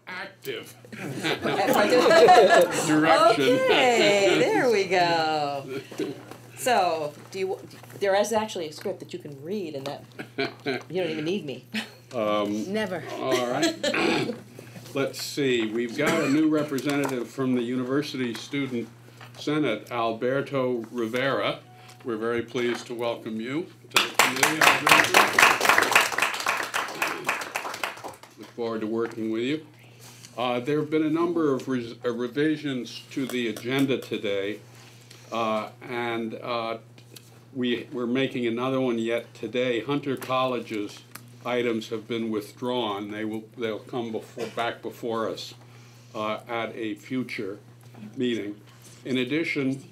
active Direction. Okay, there we go. So, there is actually a script that you can read, and that you don't even need me. Never. All right. Let's see. We've got a new representative from the University Student Senate, Alberto Rivera. We're very pleased to welcome you to the committee, Alberto. Look forward to working with you. There have been a number of revisions to the agenda today, and we're making another one yet today. Hunter College's items have been withdrawn. They'll come back before us at a future meeting. In addition,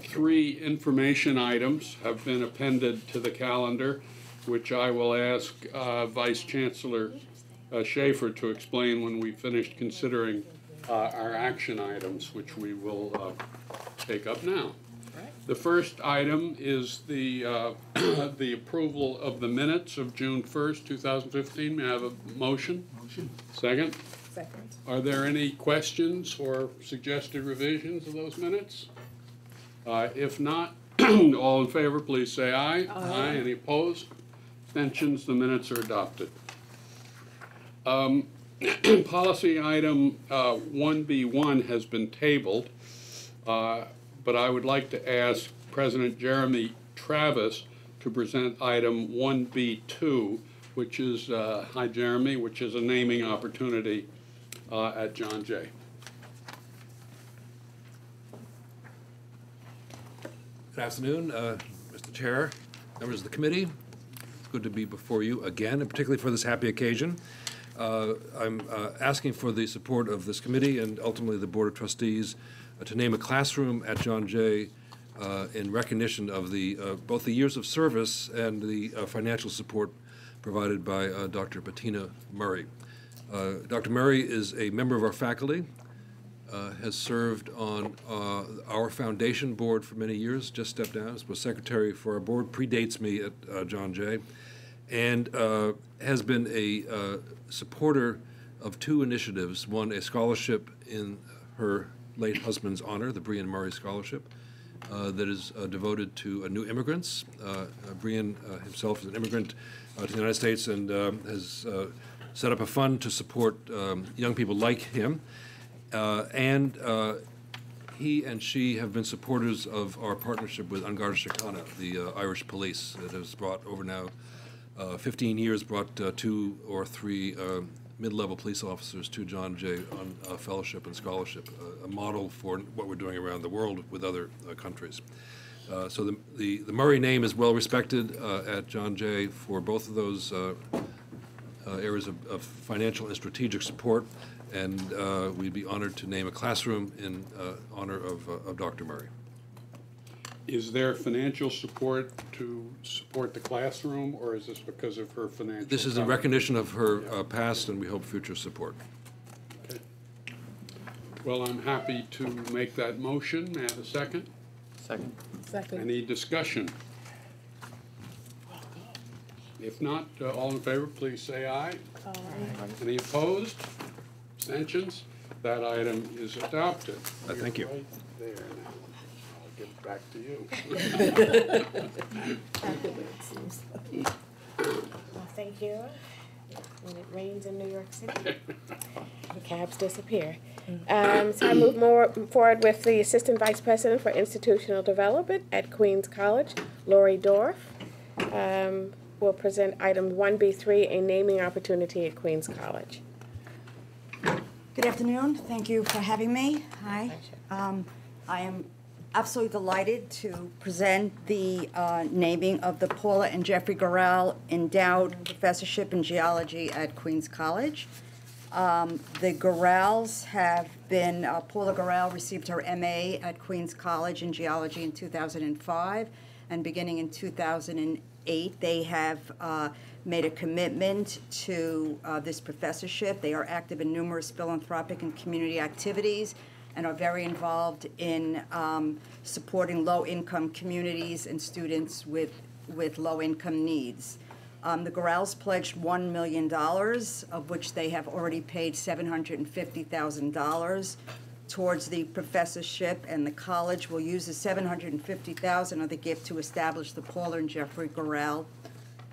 three information items have been appended to the calendar, which I will ask Vice Chancellor Schaefer to explain when we finished considering our action items, which we will take up now. The first item is the the approval of the minutes of June 1st, 2015. May I have a motion? Motion. Second? Second. Are there any questions or suggested revisions of those minutes? If not, all in favor, please say aye. Aye. Any opposed? Abstentions? The minutes are adopted. Policy item 1B1 has been tabled, but I would like to ask President Jeremy Travis to present item 1B2, which is, hi Jeremy, which is a naming opportunity at John Jay. Good afternoon, Mr. Chair, members of the committee. It's good to be before you again, and particularly for this happy occasion. I'm asking for the support of this committee and ultimately the Board of Trustees to name a classroom at John Jay in recognition of both the years of service and the financial support provided by Dr. Bettina Murray. Dr. Murray is a member of our faculty, has served on our foundation board for many years, just stepped down, was secretary for our board, predates me at John Jay, and has been a supporter of two initiatives. One, a scholarship in her late husband's honor, the Brian Murray Scholarship, that is devoted to new immigrants. Brian himself is an immigrant to the United States and has set up a fund to support young people like him. And he and she have been supporters of our partnership with An Garda Síochána, the Irish police, that has brought over now 15 years, brought 2 or 3 mid-level police officers to John Jay on fellowship and scholarship, a model for what we're doing around the world with other countries. So the Murray name is well respected at John Jay for both of those areas of financial and strategic support, and we'd be honored to name a classroom in honor of Dr. Murray. Is there financial support to support the classroom, or is this because of her financial? This is in recognition of her past, and we hope future support. Okay. Well, I'm happy to make that motion. May I have a second? Second. Second. Any discussion? If not, all in favor, please say aye. Aye. Any opposed? Abstentions? That item is adopted. Thank you. Right there now. I'll give it back to you. Well, thank you. When it rains in New York City, the cabs disappear. So I move forward with the Assistant Vice President for Institutional Development at Queens College, Lori Dorff. Will present item 1B3, a naming opportunity at Queens College. Good afternoon. Thank you for having me. Hi. I am absolutely delighted to present the naming of the Paula and Jeffrey Gorel Endowed Professorship in Geology at Queens College. The Gorels have been, Paula Gorel received her MA at Queens College in Geology in 2005, and beginning in 2008, they have made a commitment to this professorship. They are active in numerous philanthropic and community activities and are very involved in supporting low-income communities and students with low-income needs. The Gorals pledged $1 million, of which they have already paid $750,000 towards the professorship, and the college will use the $750,000 of the gift to establish the Paula and Jeffrey Goral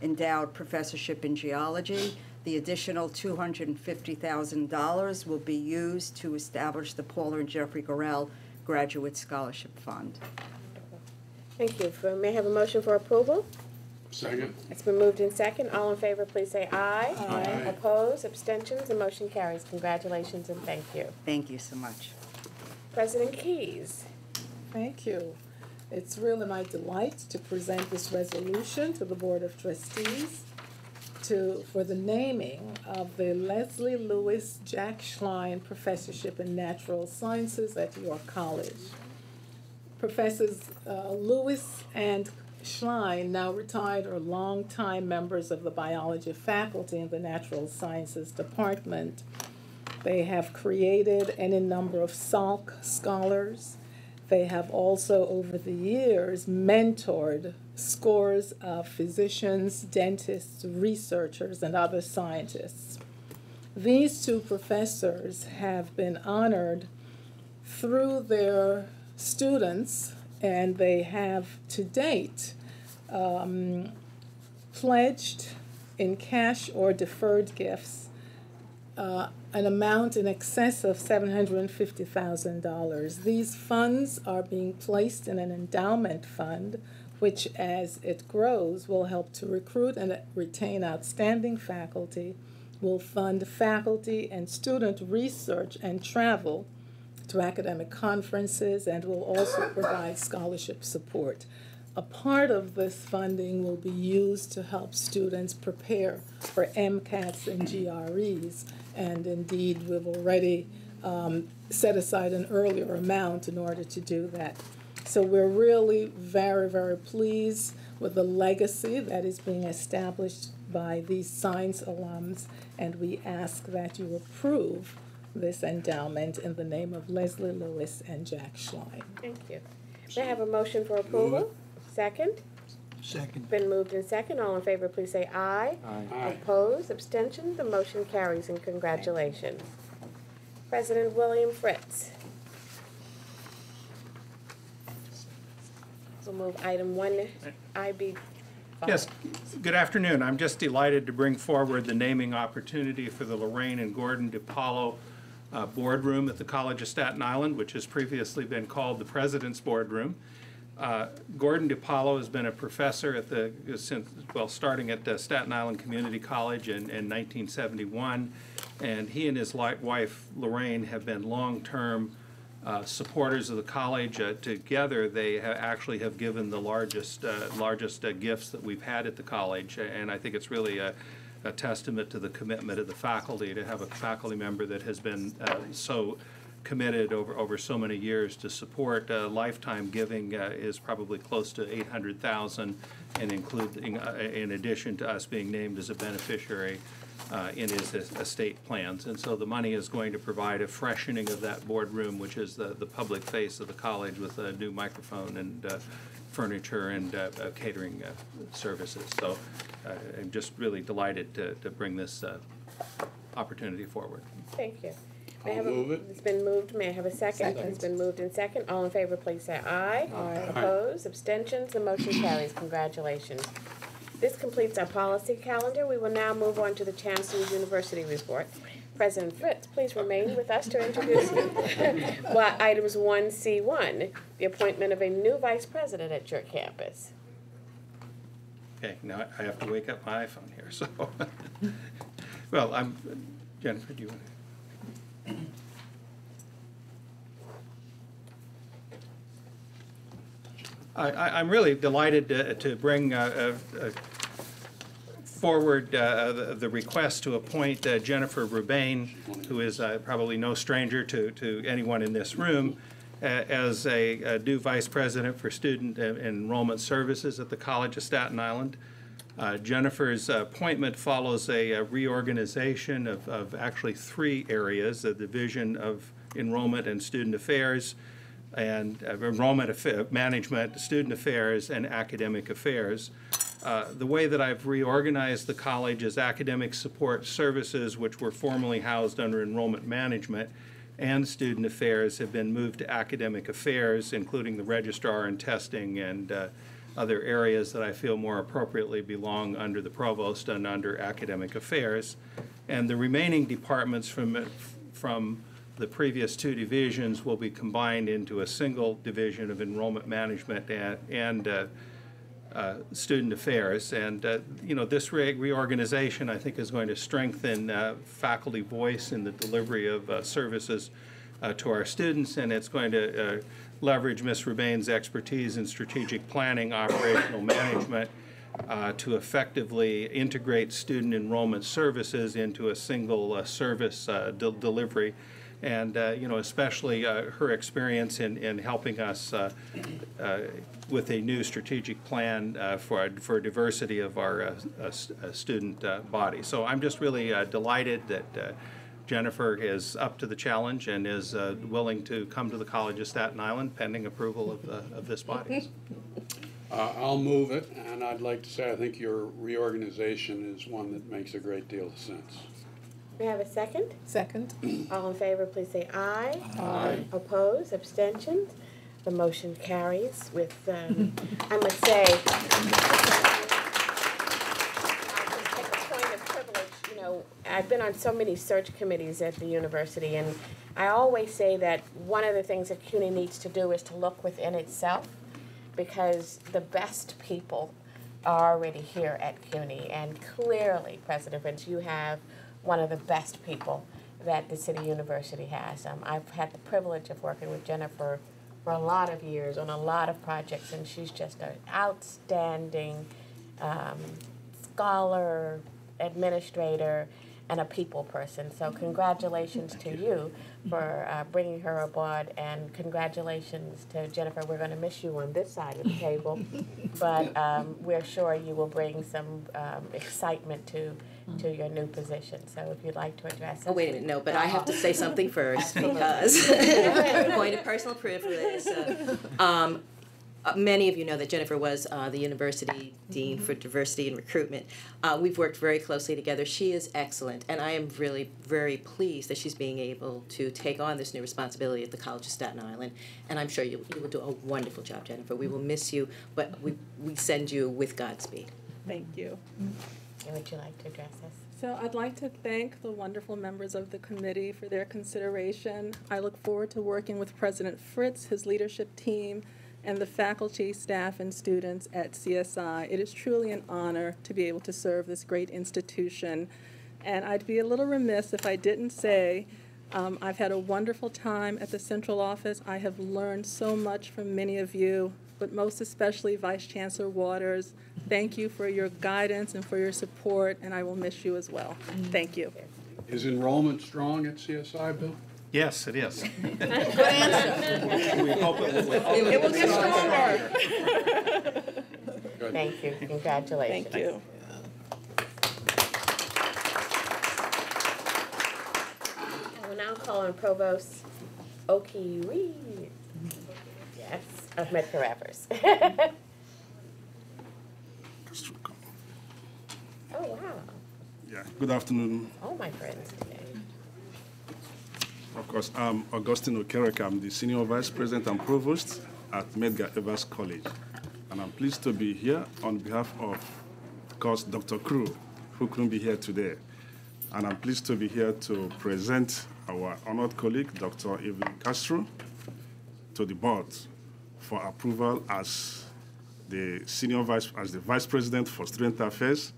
Endowed Professorship in Geology. The additional $250,000 will be used to establish the Paula and Jeffrey Goral Graduate Scholarship Fund. Thank you. May I have a motion for approval? Second. It's been moved in second. All in favor, please say aye. Aye. Opposed, abstentions, the motion carries. Congratulations and thank you. Thank you so much. President Keys. Thank you. It's really my delight to present this resolution to the Board of Trustees for the naming of the Leslie Lewis Jack Schlein Professorship in Natural Sciences at York College. Professors Lewis and Schlein, now retired, are longtime members of the biology faculty in the Natural Sciences Department. They have created any number of Salk scholars. They have also, over the years, mentored scores of physicians, dentists, researchers, and other scientists. These two professors have been honored through their students, and they have to date pledged in cash or deferred gifts an amount in excess of $750,000. These funds are being placed in an endowment fund, which, as it grows, will help to recruit and retain outstanding faculty, will fund faculty and student research and travel to academic conferences, and will also provide scholarship support. A part of this funding will be used to help students prepare for MCATs and GREs, and indeed we've already set aside an earlier amount in order to do that. So we're really very, very pleased with the legacy that is being established by these science alums, and we ask that you approve this endowment in the name of Leslie Lewis and Jack Schlein. Thank you. May I have a motion for approval? Second? Second. Been moved in second. All in favor, please say aye. Aye. Opposed, abstention, the motion carries, and congratulations. President William Fritz. We'll move item 1IB. Yes, good afternoon. I'm just delighted to bring forward the naming opportunity for the Lorraine and Gordon DiPaolo boardroom at the College of Staten Island, which has previously been called the President's Boardroom. Gordon DiPaolo has been a professor at starting at Staten Island Community College in 1971, and he and his wife Lorraine have been long-term supporters of the college. Together, they actually have given the largest gifts that we've had at the college, and I think it's really a testament to the commitment of the faculty to have a faculty member that has been so committed over so many years to support. Lifetime giving is probably close to $800,000, and including in addition to us being named as a beneficiary in his estate plans. And so the money is going to provide a freshening of that boardroom, which is the public face of the college, with a new microphone and furniture and catering services. So I'm just really delighted to bring this opportunity forward. Thank you. I'll move it. It's been moved. May I have a second? Second. It's been moved in second. All in favor, please say aye. Aye. Opposed, abstentions, the motion carries. Congratulations. This completes our policy calendar. We will now move on to the Chancellor's University Report. President Fritz, please remain with us to introduce items 1C1, the appointment of a new vice president at your campus. Okay, now I have to wake up my iPhone here, so. Well, Jennifer, do you want to? I'm really delighted to bring forward the request to appoint Jennifer Rubain, who is probably no stranger to anyone in this room, as a new Vice President for Student Enrollment Services at the College of Staten Island. Jennifer's appointment follows a reorganization of actually three areas: the Division of Enrollment and Student Affairs, and enrollment management, student affairs, and academic affairs. The way that I've reorganized the college is academic support services, which were formerly housed under enrollment management, and student affairs have been moved to academic affairs, including the registrar and testing and other areas that I feel more appropriately belong under the provost and under academic affairs. And the remaining departments from the previous two divisions will be combined into a single division of enrollment management and student affairs. And you know, this reorganization, I think, is going to strengthen faculty voice in the delivery of services to our students, and it's going to leverage Ms. Rubain's expertise in strategic planning, operational management, to effectively integrate student enrollment services into a single service delivery. And you know, especially her experience in helping us with a new strategic plan for diversity of our student body. So I'm just really delighted that Jennifer is up to the challenge and is willing to come to the College of Staten Island pending approval of this body. I'll move it, and I'd like to say I think your reorganization is one that makes a great deal of sense. We have a second? Second. All in favor, please say aye. Aye. Opposed, abstentions? The motion carries with, I must say, I'll just take a point of privilege. You know, I've been on so many search committees at the university, and I always say that one of the things that CUNY needs to do is to look within itself, because the best people are already here at CUNY, and clearly, President Prince, you have one of the best people that the City University has. I've had the privilege of working with Jennifer for a lot of years on a lot of projects, and she's just an outstanding scholar, administrator, and a people person. So congratulations to you for bringing her aboard, and congratulations to Jennifer. We're going to miss you on this side of the table, but we're sure you will bring some excitement to your new position. So if you'd like to address us. Oh, wait a minute, no, but I have to say something first because point of personal privilege. Many of you know that Jennifer was the University Dean for Diversity and Recruitment. We've worked very closely together. She is excellent, and I am really very pleased that she's being able to take on this new responsibility at the College of Staten Island, and I'm sure you will do a wonderful job, Jennifer. We will miss you, but we send you with Godspeed. Thank you. And would you like to address us? So I'd like to thank the wonderful members of the committee for their consideration. I look forward to working with President Fritz, his leadership team, and the faculty, staff, and students at CSI. It is truly an honor to be able to serve this great institution. And I'd be a little remiss if I didn't say I've had a wonderful time at the central office. I have learned so much from many of you, but most especially Vice Chancellor Waters. Thank you for your guidance and for your support, and I will miss you as well. Thank you. Is enrollment strong at CSI, Bill? Yes, it is. Good answer. We hope it will. It will get stronger. Good. Thank you. Congratulations. Thank you. I will now call on Provost Oki Reed. Yes, of Medgar Evers. Oh, wow. Yeah, good afternoon. All my friends today. Of course, I'm Augustine Okereke. I'm the Senior Vice President and Provost at Medgar Evers College. And I'm pleased to be here on behalf of course, Dr. Crew, who couldn't be here today. And I'm pleased to be here to present our honored colleague, Dr. Evelyn Castro, to the board for approval as the Vice President for Student Affairs,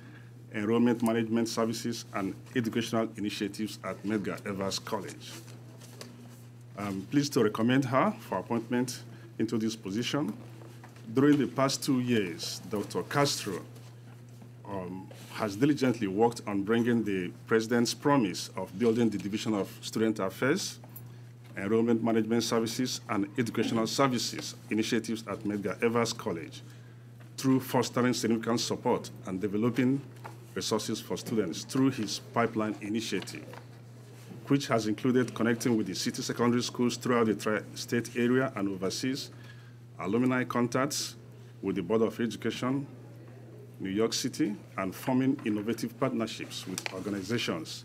Enrollment Management Services, and Educational Initiatives at Medgar Evers College. I'm pleased to recommend her for appointment into this position. During the past 2 years, Dr. Castro has diligently worked on bringing the President's promise of building the Division of Student Affairs, Enrollment Management Services, and Educational Services initiatives at Medgar Evers College through fostering significant support and developing resources for students through his pipeline initiative, which has included connecting with the city secondary schools throughout the tri-state area and overseas, alumni contacts with the Board of Education, New York City, and forming innovative partnerships with organizations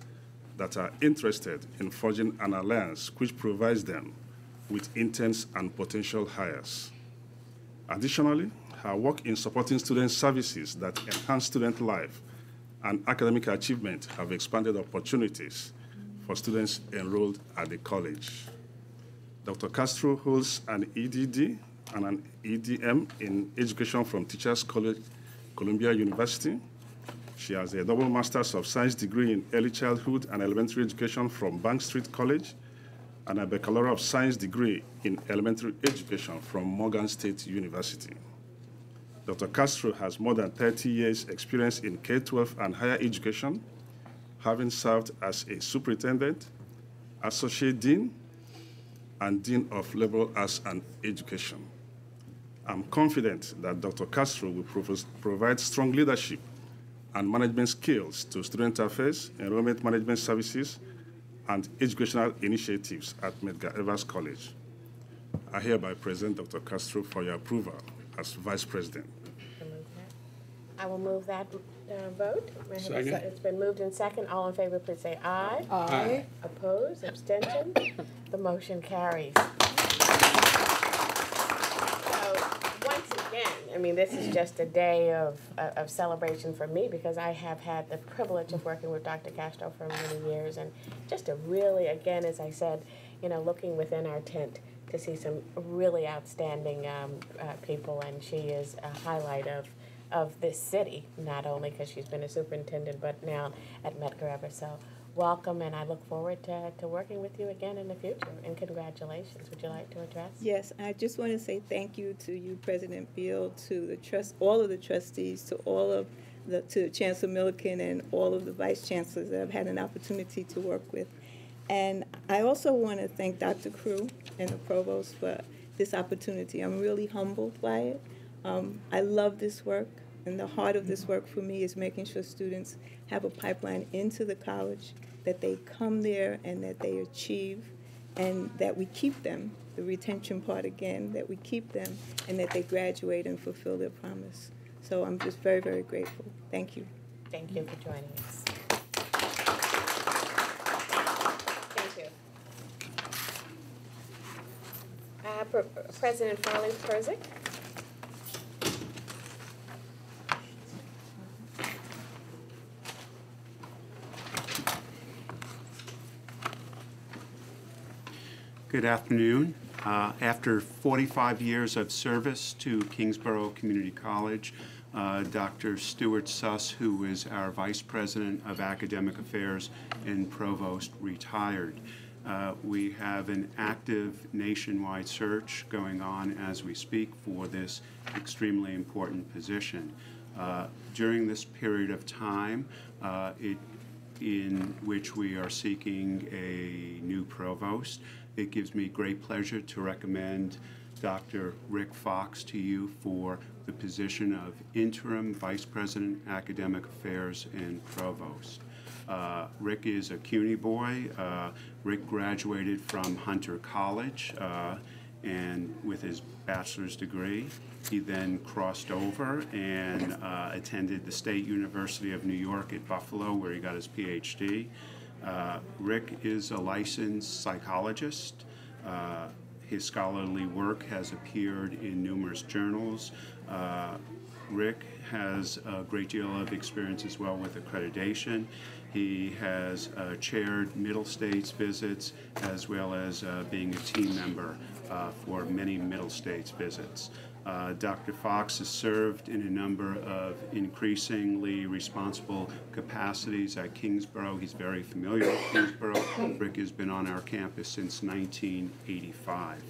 that are interested in forging an alliance which provides them with interns and potential hires. Additionally, her work in supporting student services that enhance student life and academic achievement have expanded opportunities for students enrolled at the college. Dr. Castro holds an EDD and an EDM in education from Teachers College, Columbia University. She has a double Master's of Science degree in Early Childhood and Elementary Education from Bank Street College and a Bachelor of Science degree in Elementary Education from Morgan State University. Dr. Castro has more than 30 years' experience in K-12 and higher education, having served as a superintendent, associate dean, and dean of liberal arts and education. I'm confident that Dr. Castro will provide strong leadership and management skills to student affairs, enrollment management services, and educational initiatives at Medgar Evers College. I hereby present Dr. Castro for your approval as Vice President. I will move that vote. May I have a Second. It's been moved in second. All in favor, please say aye. Aye. Opposed, abstention? The motion carries. So, once again, I mean, this is just a day of celebration for me because I have had the privilege of working with Dr. Castro for many years, and just to really, again, as I said, you know, looking within our tent to see some really outstanding people, and she is a highlight of this city, not only because she's been a superintendent, but now at Medgar Evers. So welcome, and I look forward to working with you again in the future, and congratulations. Would you like to address? Yes, I just want to say thank you to you, President Field, to the all of the trustees, to Chancellor Milliken and all of the vice chancellors that I've had an opportunity to work with. And I also want to thank Dr. Crew and the provost for this opportunity. I'm really humbled by it. I love this work, and the heart of this work for me is making sure students have a pipeline into the college, that they come there and that they achieve, and that we keep them, the retention part again, that we keep them and that they graduate and fulfill their promise. So I'm just very, very grateful. Thank you. Thank you for joining us. Thank you. President Farley-Persick. Good afternoon. After 45 years of service to Kingsborough Community College, Dr. Stuart Suss, who is our Vice President of Academic Affairs and Provost, retired. We have an active nationwide search going on as we speak for this extremely important position. During this period of time, in which we are seeking a new provost, it gives me great pleasure to recommend Dr. Rick Fox to you for the position of Interim Vice President, Academic Affairs and Provost. Rick is a CUNY boy. Rick graduated from Hunter College and with his bachelor's degree. He then crossed over and attended the State University of New York at Buffalo, where he got his PhD. Rick is a licensed psychologist. His scholarly work has appeared in numerous journals. Rick has a great deal of experience as well with accreditation. He has chaired Middle States visits as well as being a team member for many Middle States visits. Dr. Fox has served in a number of increasingly responsible capacities at Kingsborough. He's very familiar with Kingsborough. Rick has been on our campus since 1985.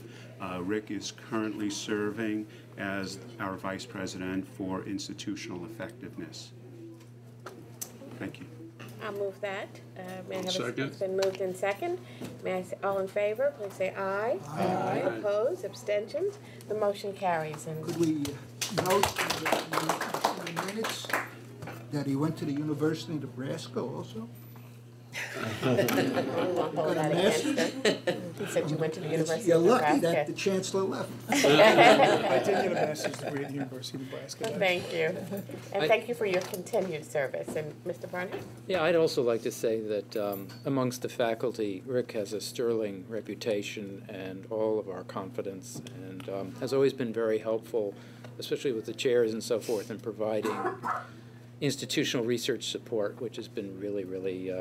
Rick is currently serving as our Vice President for Institutional Effectiveness. Thank you. I'll move that. May I have Second. It's been moved in second. May I say, all in favor, please say aye. Aye. Opposed, abstentions? The motion carries. And Could we note in the minutes that he went to the University of Nebraska also? We won't hold that against him. He said you went to the University You're of lucky Nebraska. that the chancellor left. I did get a master's degree at the University of Nebraska. Thank you. And thank you for your continued service. And Mr. Barnett? Yeah, I'd also like to say that amongst the faculty, Rick has a sterling reputation and all of our confidence, and has always been very helpful, especially with the chairs and so forth, in providing institutional research support, which has been really, really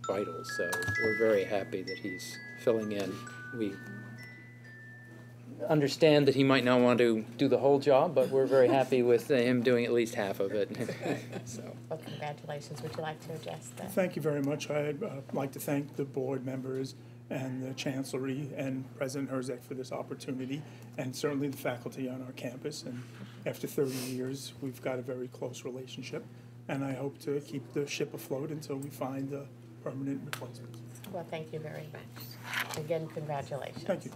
vital. So we're very happy that he's filling in. We understand that he might not want to do the whole job, but we're very happy with him doing at least half of it. So. Well, congratulations. Would you like to address that? Thank you very much. I'd like to thank the board members and the Chancellery and President Herzog for this opportunity, and certainly the faculty on our campus. And after 30 years, we've got a very close relationship, and I hope to keep the ship afloat until we find a permanent replacement. Well, thank you very much. Again, congratulations. Thank you.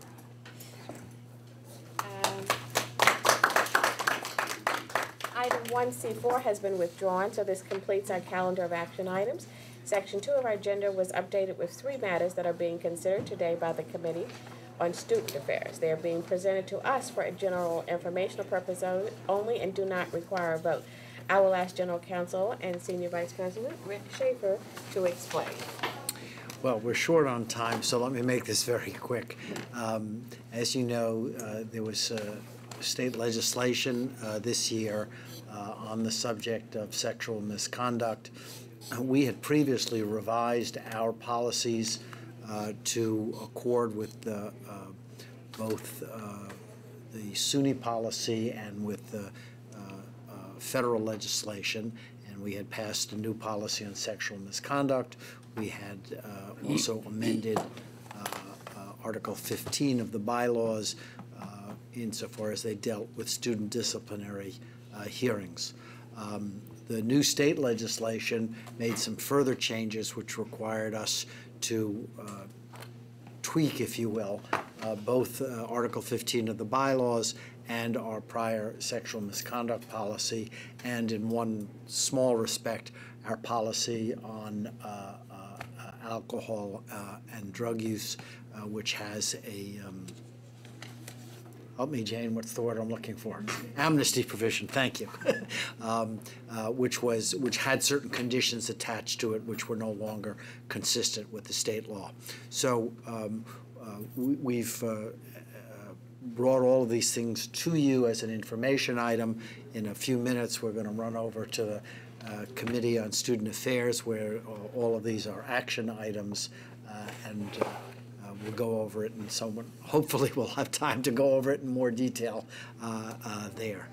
Item 1C4 has been withdrawn, so this completes our calendar of action items. Section 2 of our agenda was updated with 3 matters that are being considered today by the Committee on Student Affairs. They are being presented to us for a general informational purpose only and do not require a vote. I will ask General Counsel and Senior Vice President Rick Schaefer to explain. Well, we're short on time, so let me make this very quick. As you know, there was state legislation this year on the subject of sexual misconduct. We had previously revised our policies to accord with both the CUNY policy and with the federal legislation, and we had passed a new policy on sexual misconduct. We had also amended Article 15 of the bylaws insofar as they dealt with student disciplinary hearings. The new state legislation made some further changes which required us to tweak, if you will, both Article 15 of the bylaws and our prior sexual misconduct policy, and in one small respect, our policy on alcohol and drug use, which has a help me, Jane, what's the word I'm looking for? Amnesty provision, thank you. Which had certain conditions attached to it which were no longer consistent with the state law. So we've brought all of these things to you as an information item. In a few minutes, we're going to run over to the Committee on Student Affairs, where all of these are action items, and we'll go over it, and someone hopefully will have time to go over it in more detail there.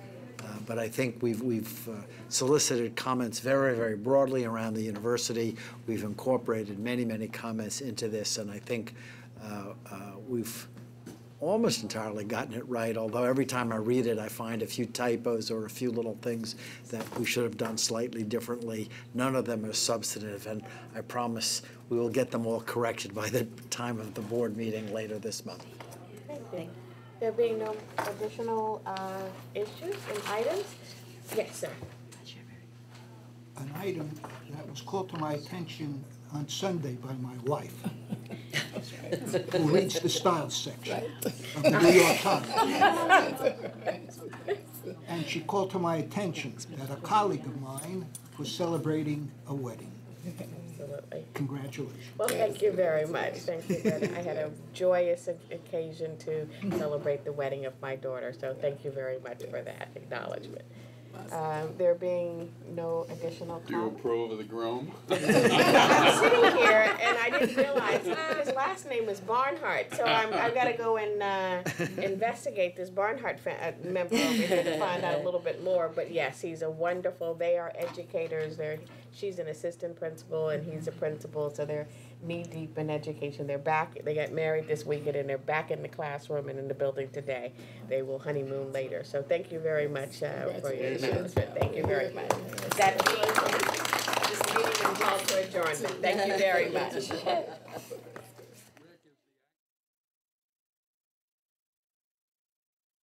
But I think we've solicited comments very, very broadly around the university. We've incorporated many, many comments into this, and I think we've almost entirely gotten it right, although every time I read it, I find a few typos or a few little things that we should have done slightly differently. None of them are substantive, and I promise we will get them all corrected by the time of the board meeting later this month. Thank you. There being no additional issues and items? Yes, sir. An item that was called to my attention on Sunday by my wife, who reads the style section of the New York Times. And she called to my attention that a colleague of mine was celebrating a wedding. Absolutely. Congratulations. Well, thank you very much. Thank you. I had a joyous occasion to celebrate the wedding of my daughter, so thank you very much for that acknowledgement. There being no additional Do you approve of the groom? I'm sitting here and I didn't realize his last name is Barnhart, so I've got to go and investigate this Barnhart member over here to find out a little bit more. But yes, he's a wonderful. They are educators. She's an assistant principal and he's a principal, so they're knee deep in education. They're back. They got married this weekend and they're back in the classroom and in the building today. They will honeymoon later. So thank you very much for your announcement. Thank you very much. That being this meeting is called for adjournment. Thank you very much.